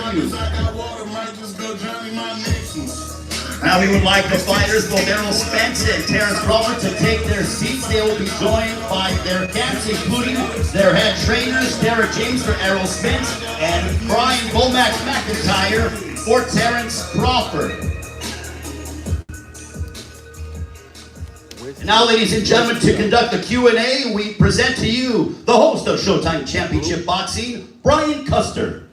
value. Now we would like the fighters, both Errol, Spence and Terence Crawford, to take their seats. They will be joined by their camps, including their head trainers, Derek James for Errol Spence and Brian Bomax McIntyre for Terence Crawford. And now, ladies and gentlemen, to conduct the Q&A, we present to you the host of Showtime Championship Boxing, Brian Custer.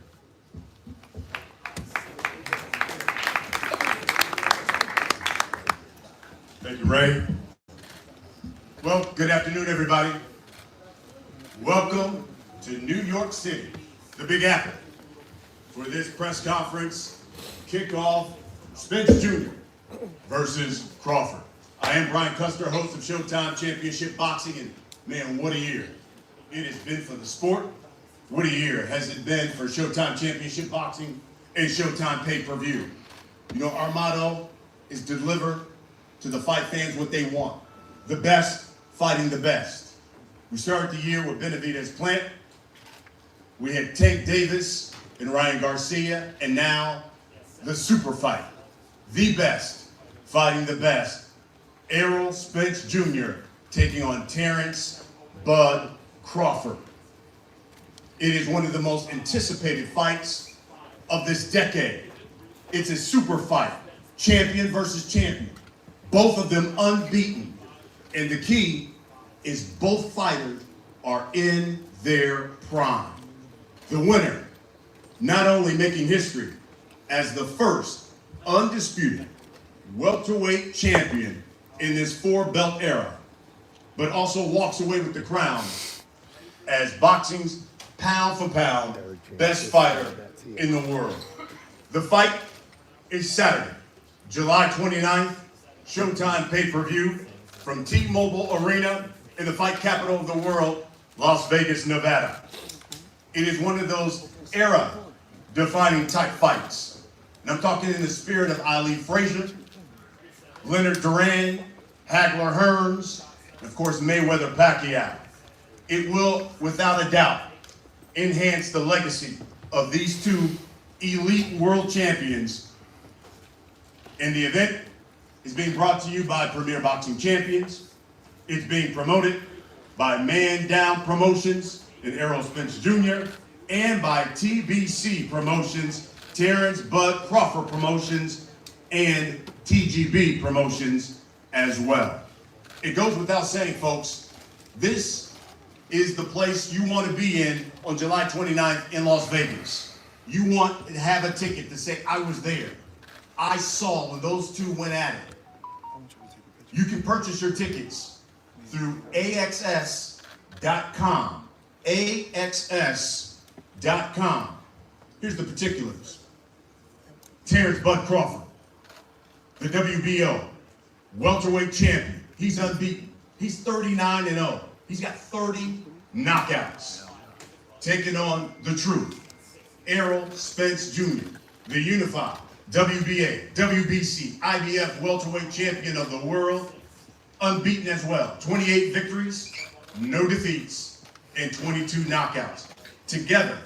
Thank you, Ray. Well, good afternoon, everybody. Welcome to New York City, the Big Apple, for this press conference kickoff, Spence Jr. versus Crawford. I am Brian Custer, host of Showtime Championship Boxing, and man, what a year it has been for the sport. What a year has it been for Showtime Championship Boxing and Showtime pay-per-view. You know, our motto is deliver to the fight fans what they want. The best fighting the best. We started the year with Benavidez Plant. We had Tank Davis and Ryan Garcia, and now the super fight. The best fighting the best. Errol Spence Jr. taking on Terence Bud Crawford. It is one of the most anticipated fights of this decade. It's a super fight, champion versus champion. Both of them unbeaten. And the key is both fighters are in their prime. The winner not only making history as the first undisputed welterweight champion in this four-belt era, but also walks away with the crown as boxing's pound-for-pound best fighter in the world. The fight is Saturday, July 29th, Showtime pay-per-view from T-Mobile Arena in the fight capital of the world, Las Vegas, Nevada. It is one of those era-defining type fights. And I'm talking in the spirit of Ali Frazier, Leonard Duran, Hagler Hearns, and of course Mayweather Pacquiao. It will, without a doubt, enhance the legacy of these two elite world champions. And the event is being brought to you by Premier Boxing Champions. It's being promoted by Man Down Promotions and Errol Spence Jr. and by TBC Promotions, Terence Bud Crawford Promotions, and TGB Promotions as well. It goes without saying, folks, this is the place you want to be in on July 29th in Las Vegas. You want to have a ticket to say, I was there. I saw when those two went at it. You can purchase your tickets through AXS.com. AXS.com. Here's the particulars. Terence Bud Crawford, the WBO welterweight champion. He's unbeaten. He's 39-0. He's got 30 knockouts. Taking on the truth, Errol Spence Jr., the unified WBA, WBC, IBF welterweight champion of the world, unbeaten as well. 28 victories, no defeats, and 22 knockouts. Together,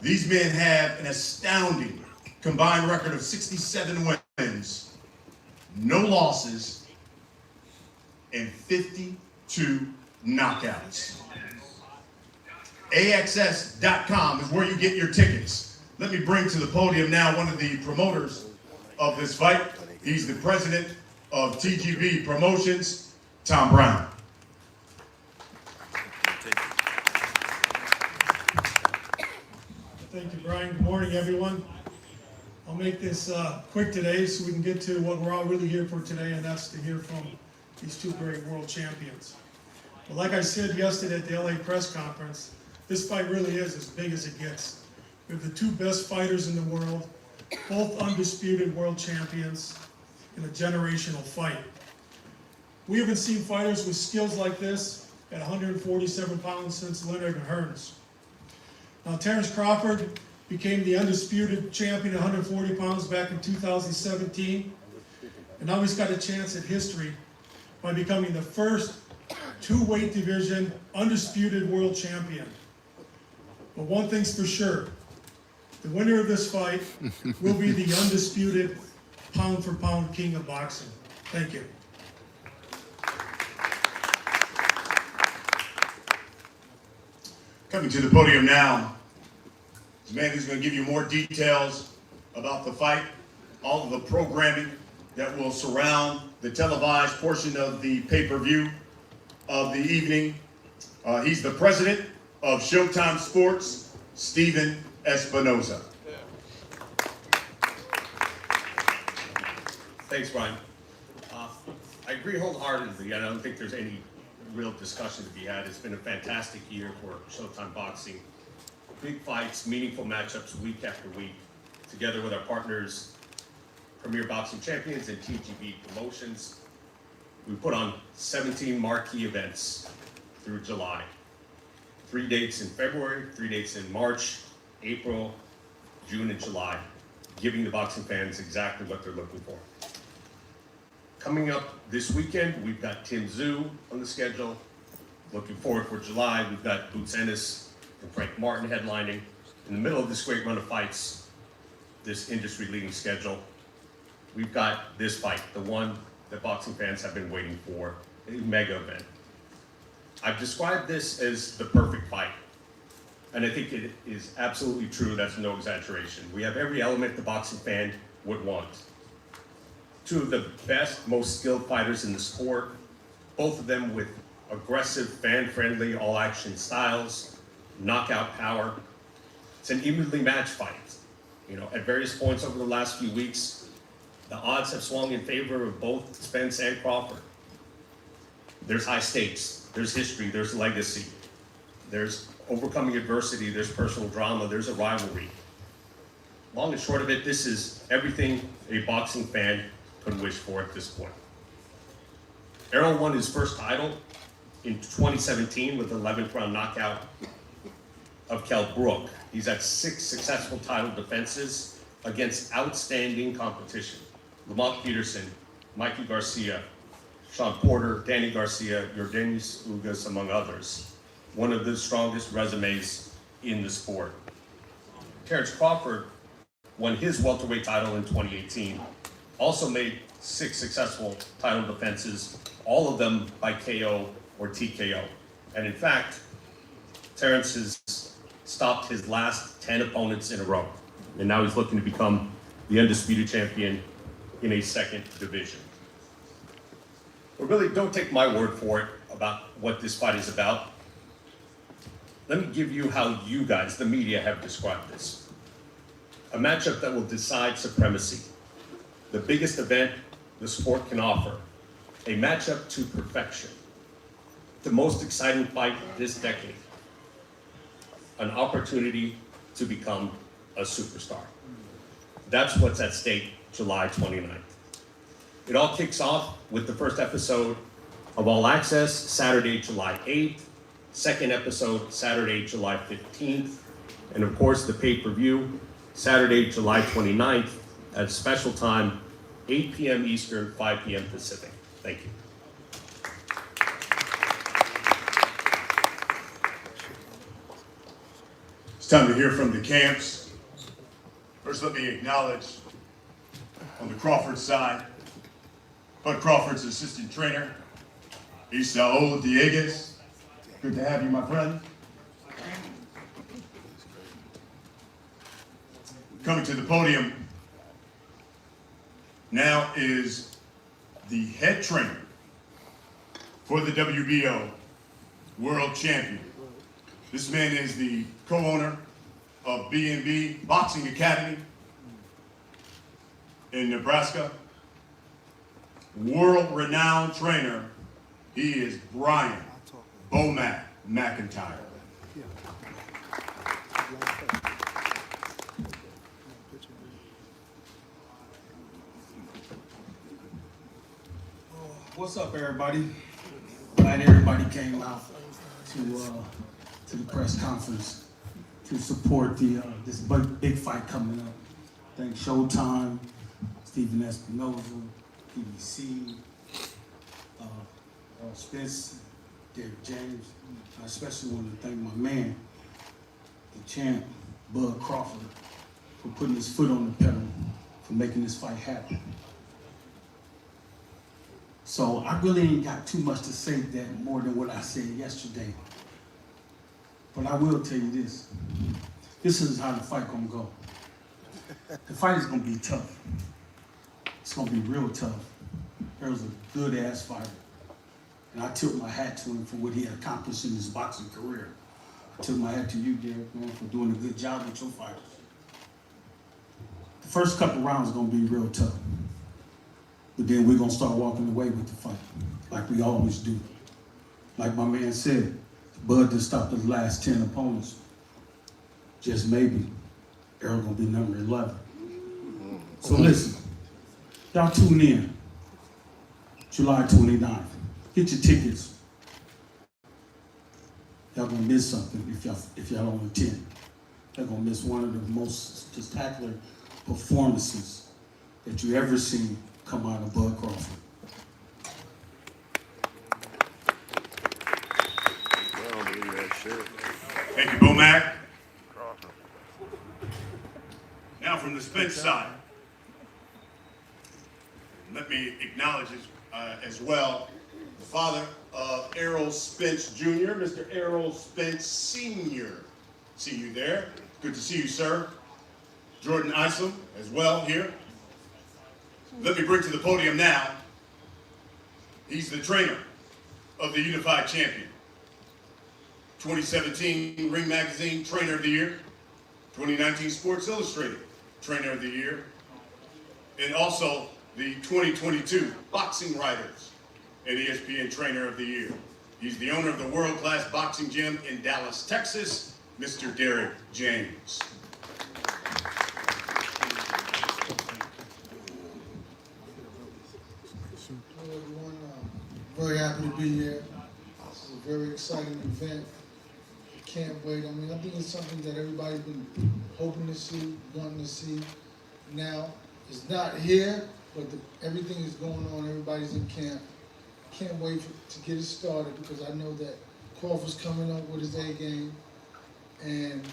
these men have an astounding combined record of 67 wins, no losses, and 52 knockouts. AXS.com is where you get your tickets. Let me bring to the podium now one of the promoters of this fight. He's the president of TGB Promotions, Tom Brown. Thank you, Brian. Good morning, everyone. I'll make this quick today so we can get to what we're all really here for today, and that's to hear from these two great world champions. But like I said yesterday at the LA press conference, this fight really is as big as it gets. We have the two best fighters in the world, both undisputed world champions in a generational fight. We haven't seen fighters with skills like this at 147 pounds since Leonard Hearns. Now, Terence Crawford became the undisputed champion at 140 pounds back in 2017, and now he's got a chance at history by becoming the first two-weight division undisputed world champion. But one thing's for sure, The winner of this fight will be the undisputed pound-for-pound king of boxing. Thank you. Coming to the podium now, this man who's going to give you more details about the fight, all of the programming that will surround the televised portion of the pay-per-view of the evening. He's the president of Showtime Sports, Steven Espinoza. Thanks, Brian. I agree wholeheartedly. I don't think there's any real discussion to be had. It's been a fantastic year for Showtime Boxing. Big fights, meaningful matchups week after week, together with our partners, Premier Boxing Champions and TGB Promotions. We put on 17 marquee events through July. 3 dates in February, 3 dates in March, April, June, and July, giving the boxing fans exactly what they're looking for. Coming up this weekend, we've got Tim Tszyu on the schedule. Looking forward for July, we've got Boots Ennis and Frank Martin headlining. In the middle of this great run of fights, this industry-leading schedule, we've got this fight, the one that boxing fans have been waiting for, a mega event. I've described this as the perfect fight, and I think it is absolutely true. That's no exaggeration. We have every element the boxing fan would want. Two of the best, most skilled fighters in the sport, both of them with aggressive, fan-friendly, all-action styles, knockout power. It's an evenly matched fight. You know, at various points over the last few weeks, the odds have swung in favor of both Spence and Crawford. There's high stakes, there's history, there's legacy, there's overcoming adversity, there's personal drama, there's a rivalry. Long and short of it, this is everything a boxing fan could wish for at this point. Errol won his first title in 2017 with the 11th round knockout of Kell Brook. He's had 6 successful title defenses against outstanding competition. Lamont Peterson, Mikey Garcia, Sean Porter, Danny Garcia, Yordenis Ugas, among others. One of the strongest resumes in the sport. Terence Crawford won his welterweight title in 2018. Also made 6 successful title defenses, all of them by KO or TKO. And in fact, Terence has stopped his last 10 opponents in a row. And now he's looking to become the undisputed champion in a second division. But really, don't take my word for it about what this fight is about. Let me give you how you guys, the media, have described this. A matchup that will decide supremacy. The biggest event the sport can offer. A matchup to perfection. The most exciting fight this decade. An opportunity to become a superstar. That's what's at stake July 29th. It all kicks off with the first episode of All Access, Saturday, July 8th. Second episode, Saturday, July 15th. And of course, the pay-per-view, Saturday, July 29th, at special time, 8 p.m. Eastern, 5 p.m. Pacific. Thank you. It's time to hear from the camps. First, let me acknowledge on the Crawford side, Bud Crawford's assistant trainer, Isaul Dieguez. Good to have you, my friend. Coming to the podium now is the head trainer for the WBO World Champion. This man is the co-owner of B&B Boxing Academy in Nebraska. World-renowned trainer, he is Brian Bomac McIntyre. What's up, everybody? Glad everybody came out to the press conference to support this big fight coming up. Thank Showtime, Steven Espinoza, PBC, Errol Spence, Derek James. I especially want to thank my man, the champ, Bud Crawford, for putting his foot on the pedal, for making this fight happen. So I really ain't got too much to say that more than what I said yesterday. But I will tell you this. This is how the fight gonna go. The fight is gonna be tough. It's gonna be real tough. Errol's a good ass fighter. And I tilt my hat to him for what he accomplished in his boxing career. I tilt my hat to you, Derek, man, for doing a good job with your fighters. The first couple rounds are gonna be real tough. But then we're gonna start walking away with the fight, like we always do. Like my man said, Bud just stopped the last 10 opponents. Just maybe, Errol gonna be number 11. So listen, y'all tune in, July 29th. Get your tickets. Y'all gonna miss something if y'all don't attend. Y'all gonna miss one of the most spectacular performances that you ever seen come out of Bud Crawford. Thank you, Bomac. Now from the Spence side, let me acknowledge as well the father of Errol Spence Jr., Mr. Errol Spence Sr. See you there. Good to see you, sir. Jordan Isom as well here. Let me bring to the podium now, he's the trainer of the Unified Champion. 2017 Ring Magazine Trainer of the Year, 2019 Sports Illustrated Trainer of the Year, and also the 2022 Boxing Writers and ESPN Trainer of the Year. He's the owner of the world-class boxing gym in Dallas, Texas, Mr. Derek James. Hello everyone, very happy to be here. This is a very exciting event. Can't wait. I mean, I think it's something that everybody's been hoping to see, wanting to see. Now, it's not here, but everything is going on. Everybody's in camp. Can't wait to get it started because I know that Crawford's coming up with his A game, and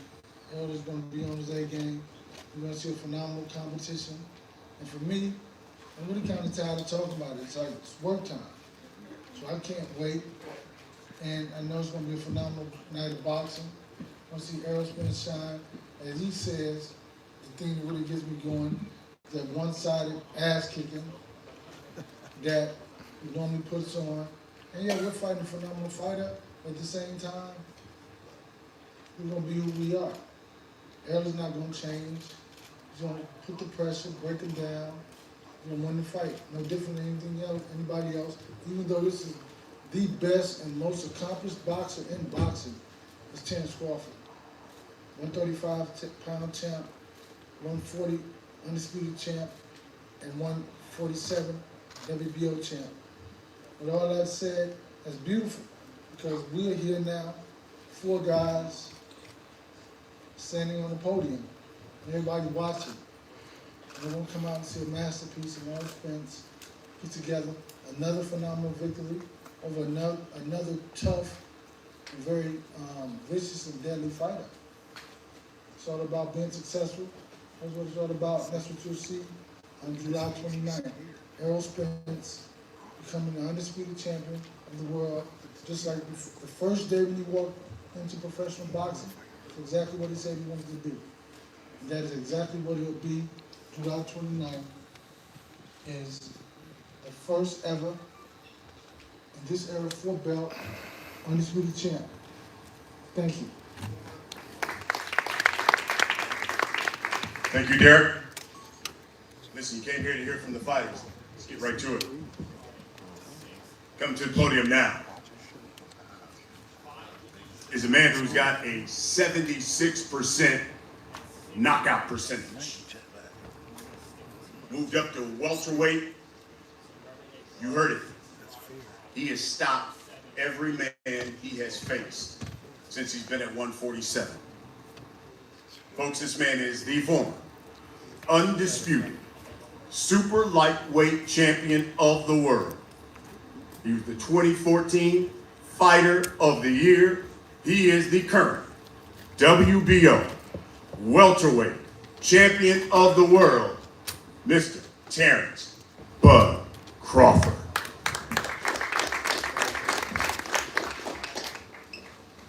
Errol is going to be on his A game. We're going to see a phenomenal competition. And for me, I'm really kind of tired of talking about it. It's like it's work time. So I can't wait. And I know it's going to be a phenomenal night of boxing. I want to see Errol Spence shine. As he says, the thing that really gets me going is that one-sided ass kicking that he normally puts on. And yeah, we're fighting a phenomenal fighter. At the same time, we're going to be who we are. Errol's not going to change. He's going to put the pressure, break him down. He's going to win the fight. No different than anything else, anybody else. Even though this is the best and most accomplished boxer in boxing, is Terence Crawford. 135-pound champ, 140 undisputed champ, and 147 WBO champ. With all that said, that's beautiful because we are here now, 4 guys standing on the podium, and everybody watching. And they're going to come out and see a masterpiece of Errol Spence put together another phenomenal victory over another tough and very vicious and deadly fighter. It's all about being successful. That's what it's all about. That's what you'll see on July 29th. Errol Spence becoming the undisputed champion of the world, just like the first day when he walked into professional boxing. It's exactly what he said he wanted to do. And that is exactly what he'll be. July 29th is the first ever in this era 4-belt undisputed champ. Thank you. Thank you, Derek. Listen, you came here to hear from the fighters. Let's get right to it. Coming to the podium now is a man who's got a 76% knockout percentage. Moved up to welterweight. You heard it. He has stopped every man he has faced since he's been at 147. Folks, this man is the former, undisputed, super lightweight champion of the world. He was the 2014 Fighter of the Year. He is the current WBO welterweight champion of the world, Mr. Terence Bud Crawford.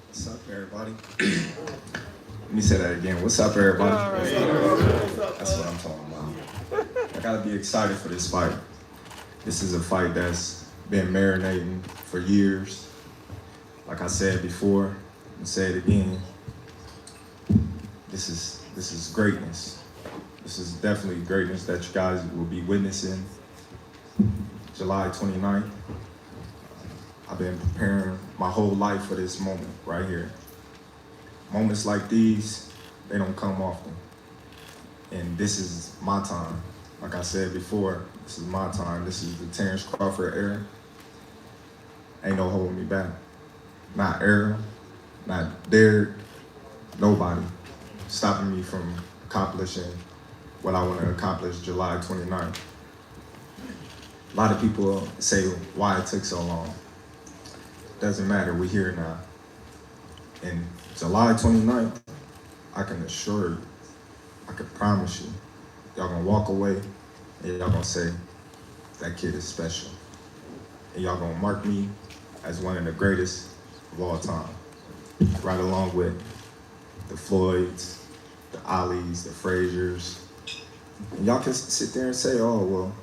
What's up, everybody? Let me say that again. What's up, everybody? That's what I'm talking about. I gotta be excited for this fight. This is a fight that's been marinating for years. Like I said before, I'm gonna say it again. This is greatness. This is definitely greatness that you guys will be witnessing July 29th. I've been preparing my whole life for this moment right here. Moments like these, they don't come often. And this is my time. Like I said before, this is my time. This is the Terence Crawford era. Ain't no holding me back. Not Errol, not Derek, nobody stopping me from accomplishing what I want to accomplish July 29th. A lot of people say why it took so long. Doesn't matter, we're here now. And July 29th, I can assure you, I can promise you, y'all gonna walk away and y'all gonna say, that kid is special. And y'all gonna mark me as one of the greatest of all time. Right along with the Floyds, the Alis, the Fraziers. And y'all can sit there and say, oh, well,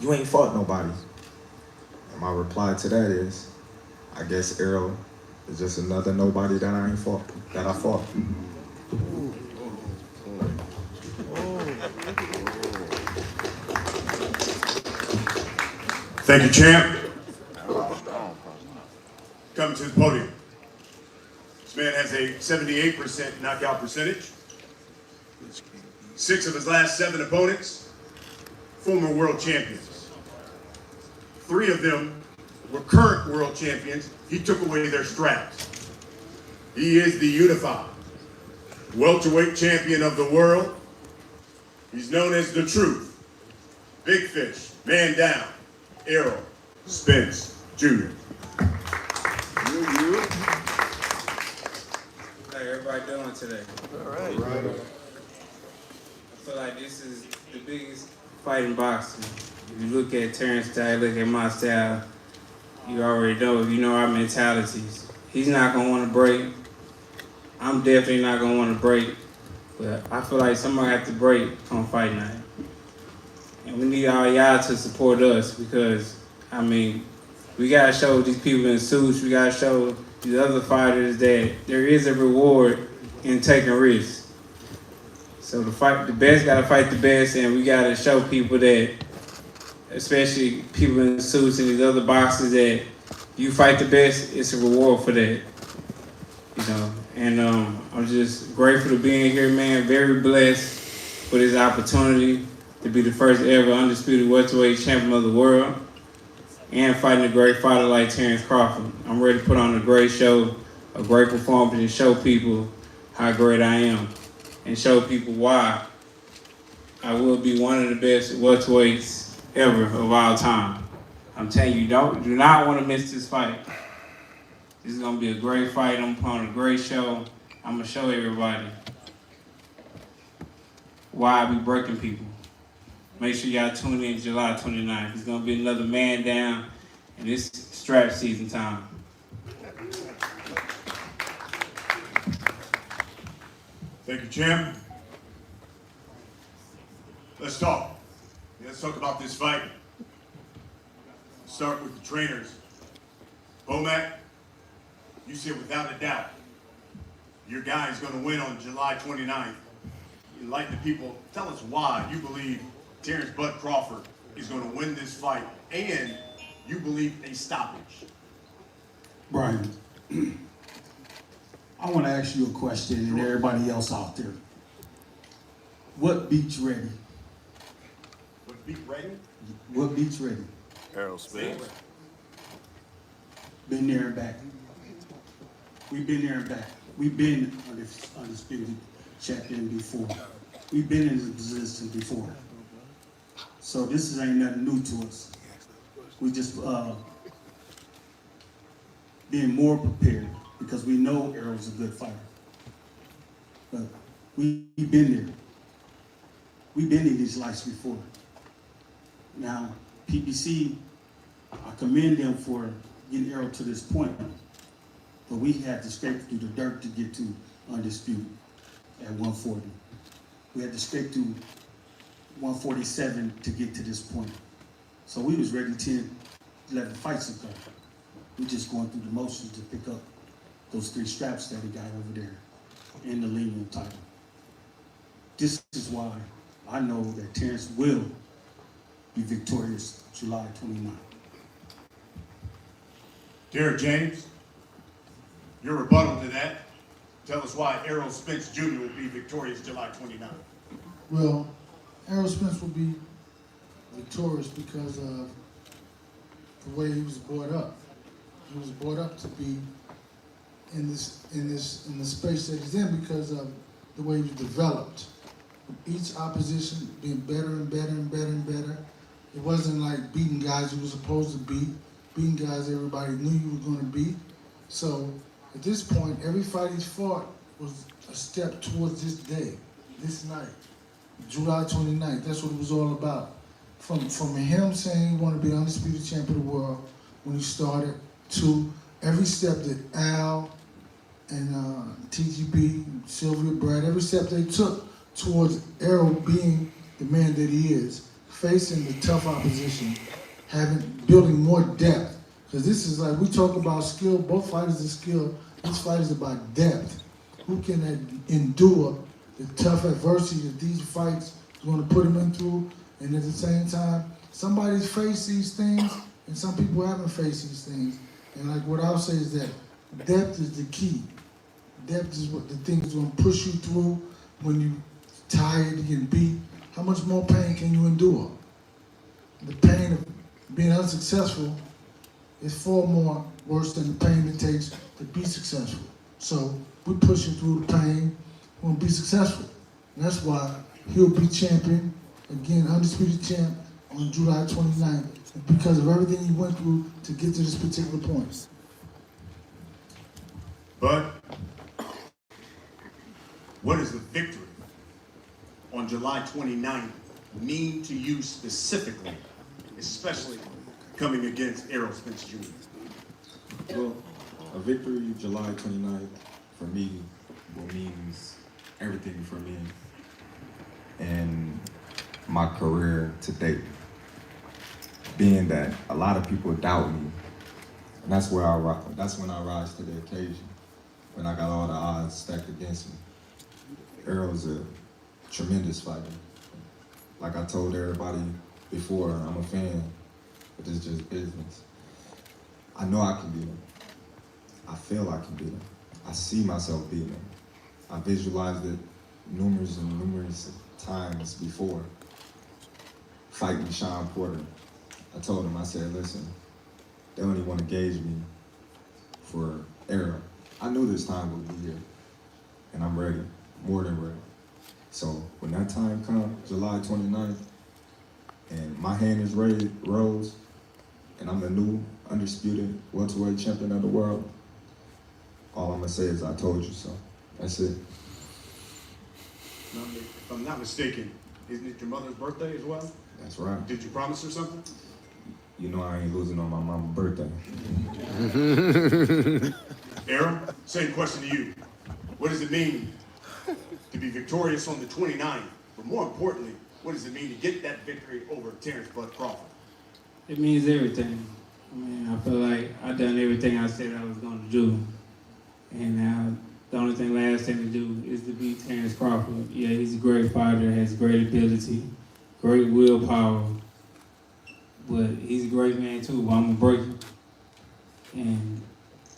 you ain't fought nobody. And my reply to that is, I guess Errol is just another nobody that I fought. Thank you, champ. Coming to the podium. This man has a 78% knockout percentage. 6 of his last 7 opponents, former world champions. 3 of them were current world champions. He took away their straps. He is the unified welterweight champion of the world. He's known as the Truth. Big fish, man down, Errol Spence Jr. How everybody doing today? All right. I feel like this is the biggest fight in boxing. If you look at Terrence's style, look at my style, you already know, you know our mentalities. He's not gonna wanna break. I'm definitely not gonna wanna break. But I feel like somebody have to break on fight night. And we need all y'all to support us because, I mean, we gotta show these people in suits, we gotta show these other fighters that there is a reward in taking risks. So the best gotta fight the best, and we gotta show people that, especially people in suits and these other boxers, that you fight the best, it's a reward for that. You know, and I'm just grateful to be in here, man. Very blessed for this opportunity to be the first ever undisputed welterweight champion of the world and fighting a great fighter like Terence Crawford. I'm ready to put on a great show, a great performance, and show people how great I am and show people why I will be one of the best welterweights ever of all time. I'm telling you, do not want to miss this fight. This is gonna be a great fight. I'm putting on a great show. I'm gonna show everybody why I be breaking people. Make sure y'all tune in July 29th. It's gonna be another man down, and it's strap season time. Thank you, champ. Let's talk. Let's talk about this fight. Let's start with the trainers. Bomac, you said without a doubt, your guy is going to win on July 29th. Enlighten the people. Tell us why you believe Terence Bud Crawford is going to win this fight, and you believe a stoppage. Brian, I want to ask you a question and everybody else out there. What beats ready? What beat ready? What beats ready? Errol Spence. Been there and back. We've been there and back. We've been undisputed champion before. We've been in this position before. So this ain't nothing new to us. We just being more prepared because we know Errol's a good fighter. But We've been there. We've been in these lights before. Now, PBC, I commend them for getting Errol to this point, but we had to scrape through the dirt to get to undisputed at 140. We had to scrape through 147 to get to this point. So we was ready 10, 11 fights ago. We just going through the motions to pick up those 3 straps that we got over there in the lineal title. This is why I know that Terence will be victorious July 29th. Derek James, your rebuttal to that. Tell us why Errol Spence Jr. will be victorious July 29th. Well, Errol Spence will be victorious because of the way he was brought up. He was brought up to be in the space that he's in because of the way he was developed. Each opposition being better and better and better and better. It wasn't like beating guys you were supposed to beat, beating guys everybody knew you were going to beat. So at this point, every fight he's fought was a step towards this day, this night, July 29th. That's what it was all about. From him saying he wanted to be the undisputed champion of the world when he started, to every step that Al and TGB, Sylvia Brad, every step they took towards Errol being the man that he is, facing the tough opposition, building more depth. Because this is like, we talk about skill, both fighters are skilled, this fight is about depth. Who can endure the tough adversity that these fights are going to put him in through, and at the same time, somebody's faced these things, and some people haven't faced these things. And like what I'll say is that depth is the key. Depth is what the thing is going to push you through when you're tired, you get beat. How much more pain can you endure? The pain of being unsuccessful is far more worse than the pain it takes to be successful. So we're pushing through the pain, we're going to be successful. And that's why he'll be champion, again, undisputed champ on July 29th, because of everything he went through to get to this particular point. But what does the victory on July 29th mean to you specifically, especially coming against Errol Spence Jr.? Well, a victory July 29th for me will means everything for me and my career to date. Being that a lot of people doubt me, and that's when I rise to the occasion, when I got all the odds stacked against me. Errol's a tremendous fighter. Like I told everybody before, I'm a fan, but it's just business. I know I can beat him. I feel I can beat him. I see myself beating him. I visualized it numerous and numerous times before. Fighting Sean Porter. I told him, I said, listen, they only want to gauge me for Errol. I knew this time would be here, and I'm ready, more than ready. So when that time comes, July 29th, and my hand is rose, and I'm the new undisputed welterweight champion of the world, all I'm gonna say is I told you so. That's it. Now, if I'm not mistaken, isn't it your mother's birthday as well? That's right. Did you promise her something? You know I ain't losing on my mama's birthday. Errol, same question to you. What does it mean to be victorious on the 29th? But more importantly, what does it mean to get that victory over Terence Bud Crawford? It means everything. I mean, I feel like I done everything I said I was going to do. And now the only last thing to do is to beat Terence Crawford. Yeah, he's a great fighter, has great ability, great willpower. But he's a great man too, but I'm going to break him. And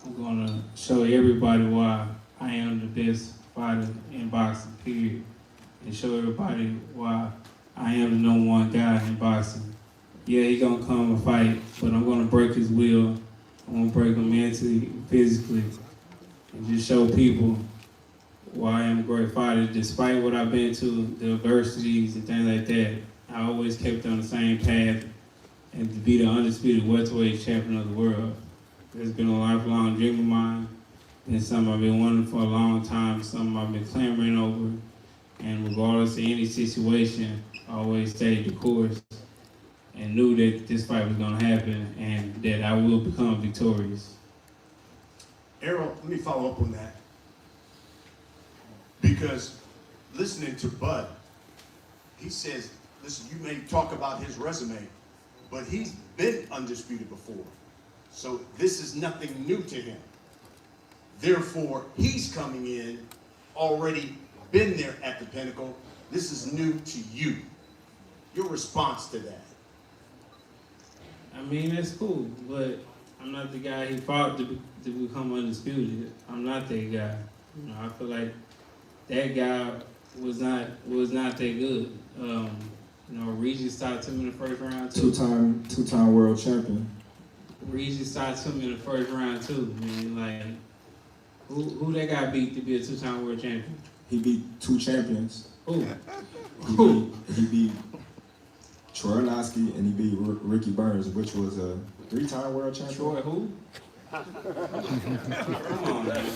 I'm going to show everybody why I am the best fighter in boxing, period. And show everybody why I am the #1 guy in boxing. Yeah, he's going to come and fight, but I'm going to break his will. I'm going to break him mentally, physically, and just show people why I am a great fighter. Despite what I've been to, the adversities and things like that, I always kept on the same path and to be the undisputed welterweight champion of the world. It's been a lifelong dream of mine. It's something I've been wanting for a long time, something I've been clamoring over. And regardless of any situation, I always stayed the course and knew that this fight was gonna happen and that I will become victorious. Errol, let me follow up on that. Because listening to Bud, he says, listen, you may talk about his resume, but he's been undisputed before. So this is nothing new to him. Therefore, he's coming in, already been there at the pinnacle. This is new to you. Your response to that? I mean, that's cool, but I'm not the guy he fought to become undisputed. I'm not that guy. You know, I feel like that guy was not that good. You know, Regis stopped him in the first round too. Two-time world champion. Regis stopped him in the first round too. I mean, like, who that guy beat to be a two-time world champion? He beat 2 champions. Who? He beat Troy Noski and he beat Ricky Burns, which was a 3-time world champion. Troy who? Come on, man.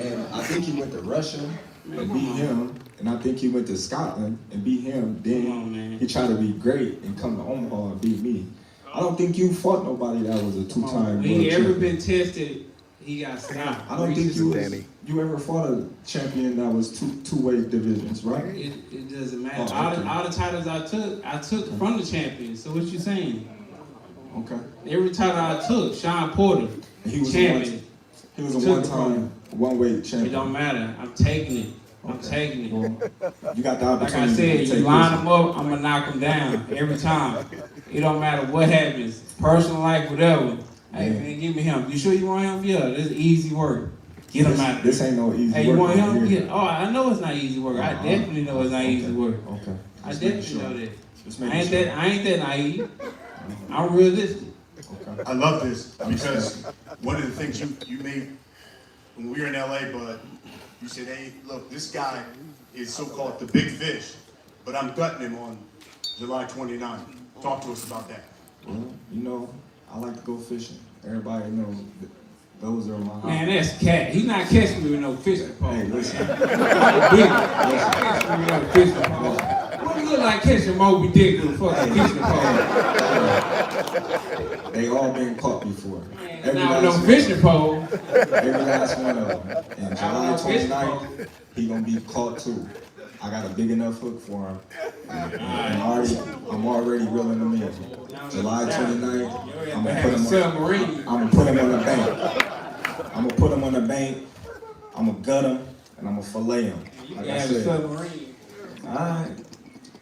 And I think he went to Russia and beat him, and I think he went to Scotland and beat him. Then he tried to be great and come to Omaha and beat me. I don't think you fought nobody that was a 2-time world champion. He ever been tested, he got stopped. I don't think you ever fought a champion that was two-way divisions, right? It doesn't matter. Oh, okay. All the titles I took from the champions. So what you saying? Okay. Every title I took, Sean Porter, He was champion. He was a one-time, one-weight champion. It don't matter. I'm taking it. I'm taking it. Well, you got the opportunity. Like I said, you line them up, I'm gonna knock them down every time. It don't matter what happens, personal life, whatever. Hey man, give me him. You sure you want him? Yeah, this is easy work. Get him out. This ain't no easy work. Hey, you want him? Here. Yeah. Oh, I know it's not easy work. I definitely know it's not easy work. Okay. I definitely know that. I ain't that naive. I'm realistic. Okay. I love this because one of the things you made when we were in LA, Bud, you said, hey, look, this guy is so-called the big fish, but I'm gutting him on July 29th. Talk to us about that. Well, you know, I like to go fishing. Everybody knows those are my hobbies. Man, that's cat. He's not catching me with no fishing pole. Hey, listen. Catching me with no fishing pole. What do you look like catching Moby Dick with a fucking fishing pole? They all been caught before. Now with no fishing pole. Every last one of them. And July 29th, he gonna be caught too. I got a big enough hook for him. And I'm already reeling him in. July 29th, I'm gonna put him on the bank. I'm gonna put him on the bank. I'm gonna gut him and I'm gonna fillet him. Like I said. Alright.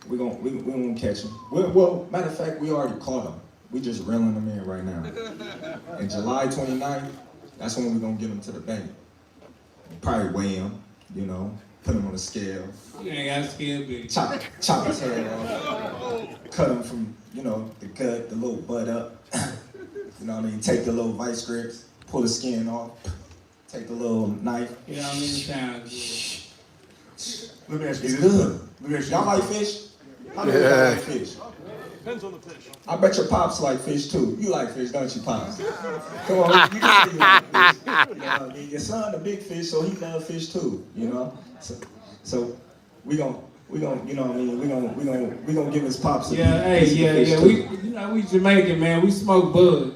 We gonna catch him. Well, matter of fact, we already caught him. We just reeling him in right now. And July 29th, that's when we're gonna get him to the bank. Probably weigh him, you know, put him on a scale. You ain't got a scale, big. Chop his head off. Cut him from, you know, the gut, the little butt up. You know what I mean? Take the little vice grips, pull the skin off, take the little knife. You know how many times? Let me ask you It's this. good. Let me ask you Y'all this. like fish? How many of y'all like fish? Depends on the fish. I bet your pops like fish too. You like fish, don't you, pops? Come on, you can see you like fish. You know what I mean? Your son a big fish, so he love fish too. You know, so we gon' you know what I mean? We gonna give his pops a piece of fish too. We, you know, we Jamaican, man. We smoke bud.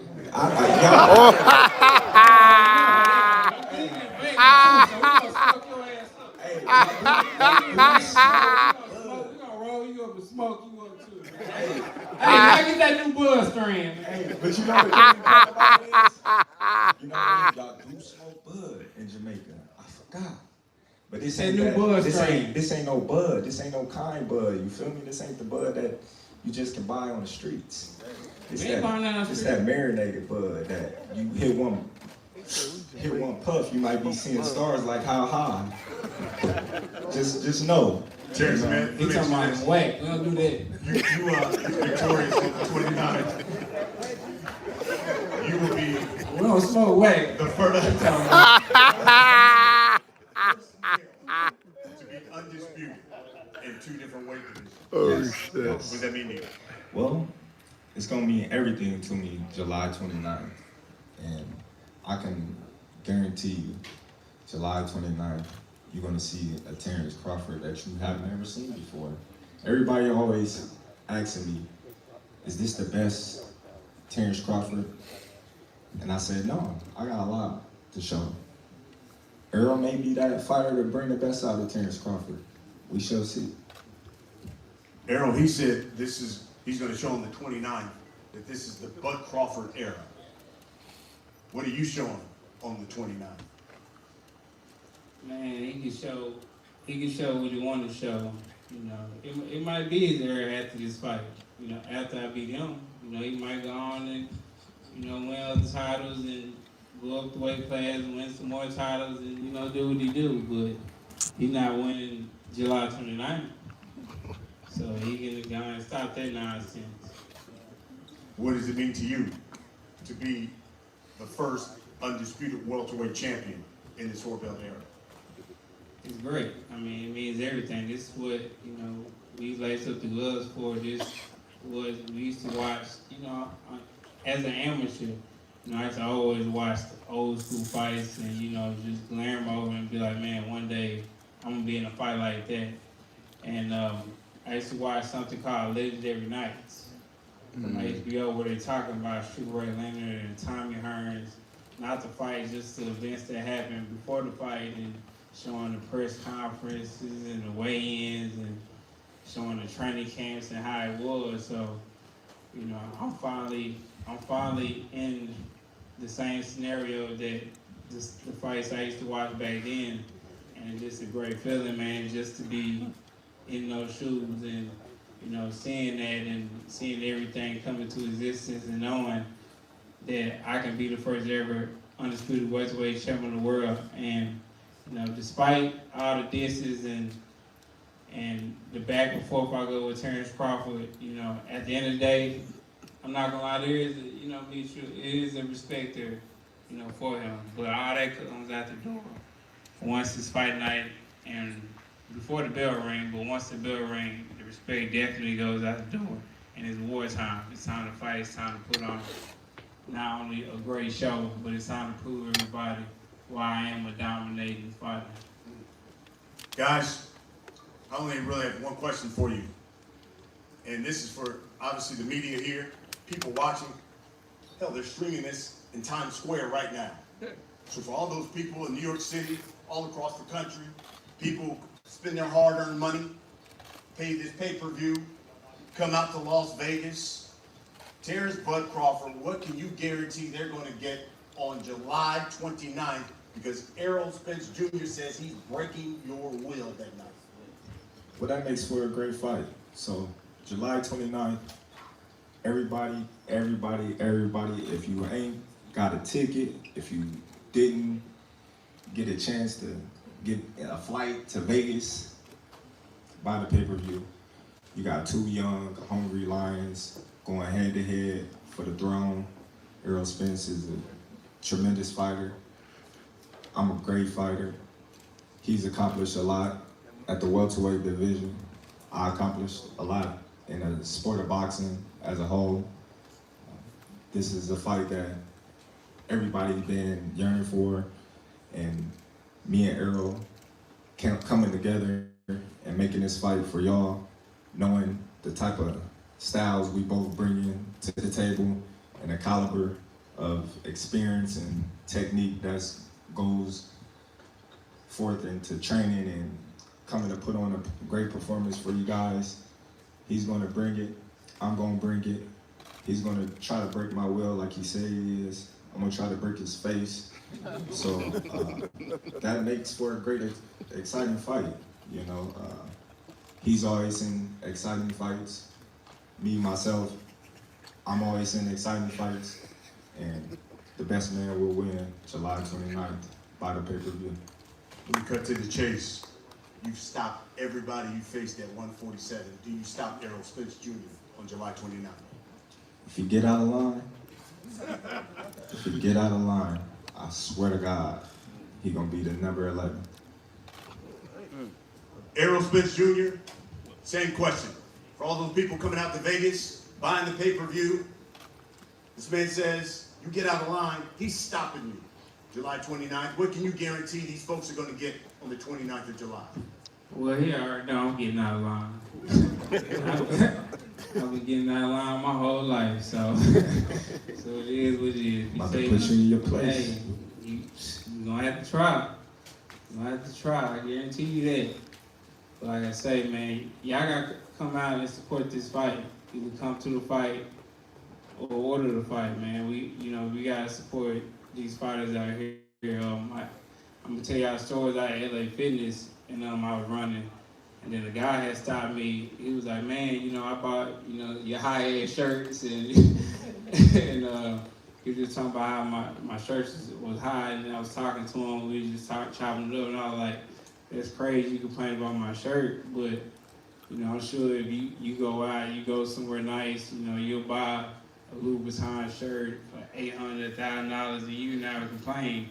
Smoke you up too. Hey, I get that new bud strain. Hey, but you know what the thing about it is? You know what? Y'all do smoke bud in Jamaica. I forgot. But this ain't new bud strain. This ain't no bud. This ain't no kind bud. You feel me? This ain't the bud that you just can buy on the streets. It's that marinated bud that you hit one puff, you might be seeing stars like how high. Just know. Terence, man. He talking about whack. We don't do that. You victorious on the 29th. You will be We don't smoke whack. the first to be undisputed in 2 different weight divisions. Oh, What shit. does that mean to you? Well, it's gonna mean everything to me July 29th. And I can guarantee you, July 29th, you're gonna see a Terence Crawford that you have never seen before. Everybody always asking me, is this the best Terence Crawford? And I said, no, I got a lot to show. Errol may be that fighter to bring the best out of Terence Crawford. We shall see. Errol, he said he's going to show on the 29th that this is the Bud Crawford era. What are you showing on the 29th? Man, he can show what he want to show. You know, it might be his era after this fight. You know, after I beat him, you know, he might go on and, you know, win other titles and go up the weight class and win some more titles and, you know, do what he do. But he's not winning July 29th. So he can go and stop that nonsense. What does it mean to you to be the first undisputed welterweight champion in this four-belt era? It's great. I mean, it means everything. This is what, you know, we laced up the gloves for. This was, we used to watch, you know, as an amateur, you know, I used to always watch the old school fights and, you know, just glare them over and be like, man, one day I'm going to be in a fight like that. And I used to watch something called Legendary Nights from HBO where they're talking about Sugar Ray Leonard and Tommy Hearns, not the fight, just the events that happened before the fight and showing the press conferences and the weigh-ins and showing the training camps and how it was. So, you know, I'm finally in the same scenario that the fights I used to watch back then. And it's just a great feeling, man, just to be in those shoes and, you know, seeing that and seeing everything come into existence and knowing that I can be the first ever undisputed welterweight champion of the world. And, you know, despite all the disses and the back and forth I go with Terence Crawford, you know, at the end of the day, I'm not gonna lie, there is, you know, it is a respect there, you know, for him. But all that comes out the door once it's fight night and before the bell ring. But once the bell ring, the respect definitely goes out the door. And it's wartime. It's time to fight. It's time to put on not only a great show, but it's time to prove everybody why I am a dominating fighter. Guys, I only really have one question for you. And this is for, obviously, the media here, people watching. Hell, they're streaming this in Times Square right now. So for all those people in New York City, all across the country, people spend their hard-earned money, pay this pay-per-view, come out to Las Vegas. Terence Bud Crawford, what can you guarantee they're going to get on July 29th? Because Errol Spence Jr. says he's breaking your will that night. Well, that makes for a great fight. So, July 29th, everybody, if you ain't got a ticket, if you didn't get a chance to get a flight to Vegas, buy the pay-per-view. You got two young, hungry lions going head-to-head for the throne. Errol Spence is a tremendous fighter. I'm a great fighter. He's accomplished a lot at the welterweight division. I accomplished a lot in the sport of boxing as a whole. This is a fight that everybody's been yearning for, and me and Errol coming together and making this fight for y'all, knowing the type of styles we both bring in to the table and the caliber of experience and technique that goes forth into training and coming to put on a great performance for you guys. He's going to bring it. I'm going to bring it. He's going to try to break my will like he said he is. I'm going to try to break his face. So that makes for a great, exciting fight. You know, he's always in exciting fights. Me, myself, I'm always in exciting fights. And the best man will win July 29th by the pay-per-view. When we cut to the chase, you've stopped everybody you faced at 147. Do you stop Errol Spence Jr. on July 29th? If you get out of line, I swear to God, he gonna be the number 11. Errol Spence Jr., same question. For all those people coming out to Vegas, buying the pay-per-view, this man says, you get out of line, he's stopping you. July 29th, what can you guarantee these folks are going to get on the 29th of July? Well, he already know I'm getting out of line. I've been getting out of line my whole life, so so it is what it is. About to put you in your place. Hey, you gonna have to try. You gonna have to try. I guarantee you that. But like I say, man, y'all gotta come out and support this fight. Either come to the fight or order the fight, man. We gotta support these fighters out here. I'm gonna tell y'all stories out of LA Fitness, and I was running, and then the guy had stopped me. He was like, "Man, I bought your high-end shirts," and and he was just talking about how my shirts was high, and I was talking to him. We was just chopping it up, and I was like, "That's crazy. You complain about my shirt, but I'm sure if you go out, you go somewhere nice, you'll buy a Louis Vuitton shirt for $800, $1,000, and you never complain."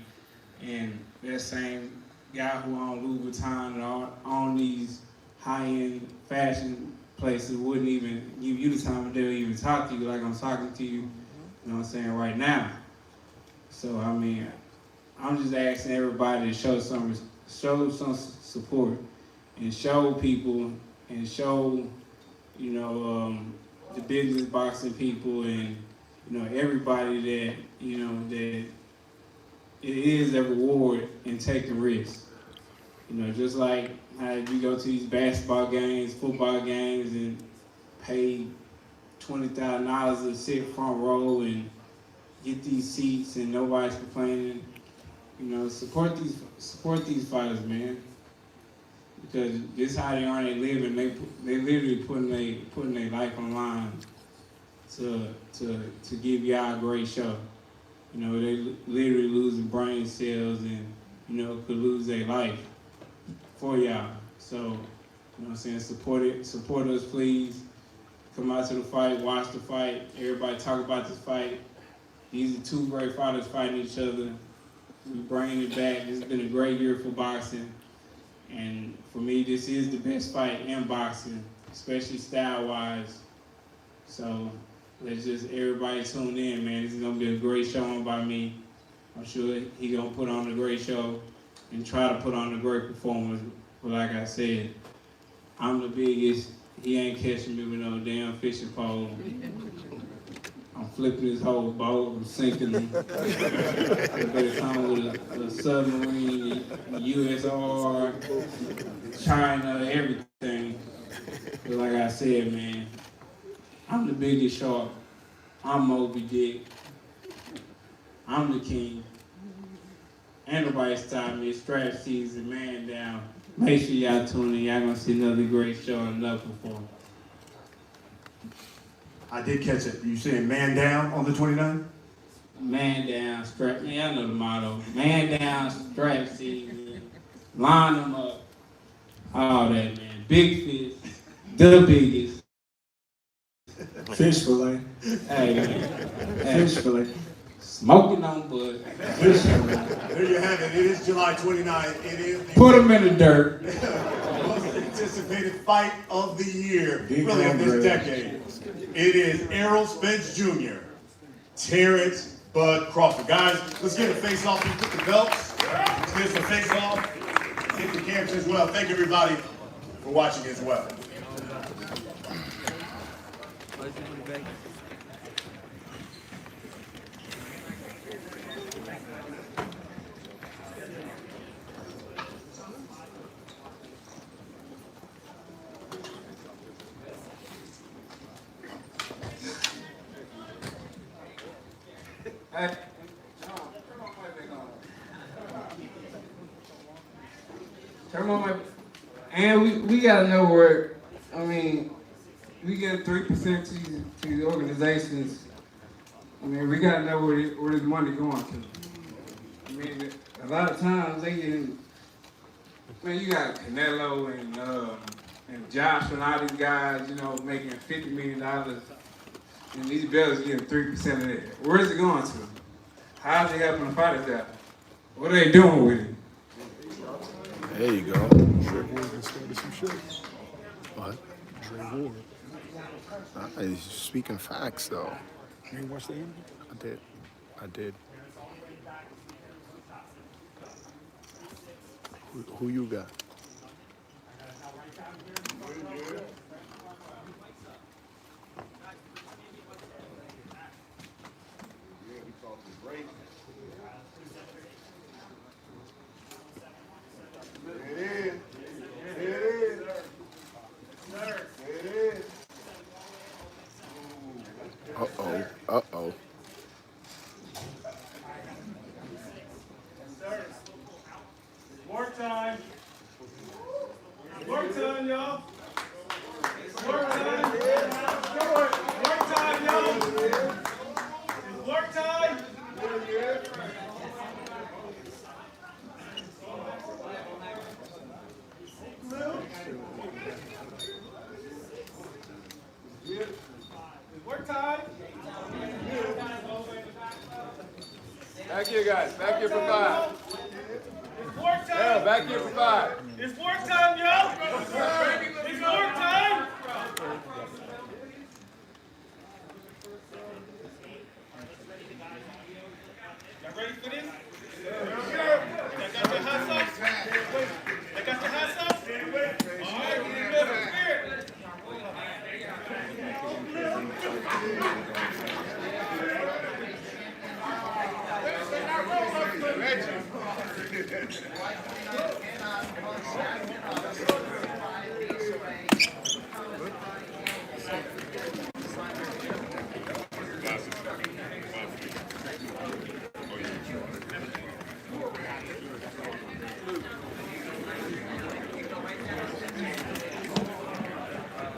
And that same guy who owned Louis Vuitton and own these high-end fashion places wouldn't even give you the time of day to even talk to you like I'm talking to you, right now. So, I mean, I'm just asking everybody to show some support and show people and show, the business boxing people and, everybody that, that it is a reward in taking risks. Just like how you go to these basketball games, football games, and pay $20,000 to sit front row and get these seats, and nobody's complaining. Support these fighters, man, because this is how they are. They living. They literally putting their life on the line to give y'all a great show. They literally losing brain cells and, could lose their life for y'all. So, support us, please. Come out to the fight, watch the fight. Everybody talk about this fight. These are two great fighters fighting each other. We're bringing it back. This has been a great year for boxing. And for me, this is the best fight in boxing, especially style-wise. So, let's just everybody tune in, man. This is gonna be a great show on by me. I'm sure he gonna put on a great show and try to put on a great performance. But like I said, I'm the biggest. He ain't catching me with no damn fishing pole. I'm flipping his whole boat. I'm sinking him. Better come with a submarine, USR, China, everything. But like I said, man, I'm the biggest shark. I'm Moby Dick. I'm the king. Ain't nobody stop me. It's strap season, man down. Make sure y'all tune in. Y'all gonna see another great show and another performance. I did catch it. You saying man down on the 29th? Man down, strap. Man, y'all know the motto. Man down, strap season. Line them up. All that, man. Big fish. The biggest. Fish fillet. Hey, man. Fish fillet. Smoking on bud. Fish fillet. There you have it. It is July 29th. It is the Put them in the dirt. most anticipated fight of the year, Big really of this hombre. decade. It is Errol Spence Jr., Terence Bud Crawford. Guys, let's get a face off. Let's put the belts. Let's get some face off. Get the cameras as well. Thank everybody for watching as well. Hey. Turn on my. And we gotta know where. I mean, we get 3% to these organizations. I mean, we gotta know where this money going to. I mean, a lot of times they get in. Man, you got Canelo and Josh and all these guys, making $50 million. And these belts getting 3% of that. Where is it going to? How's it helping the fighters out? What are they doing with it? There you go. What? He's speaking facts, though. You didn't watch the interview? I did. Who you got? Uh-oh. Uh-oh. Work time. Work time, y'all. Work time. Work time, y'all. Work time. Work time. Back here, guys. Back here for 5. It's work time. Yeah, back here for 5. It's work time, y'all. It's work time. Y'all ready for this? Y'all got your hot sauce? Y'all got your hot sauce? All right, we need to spirit.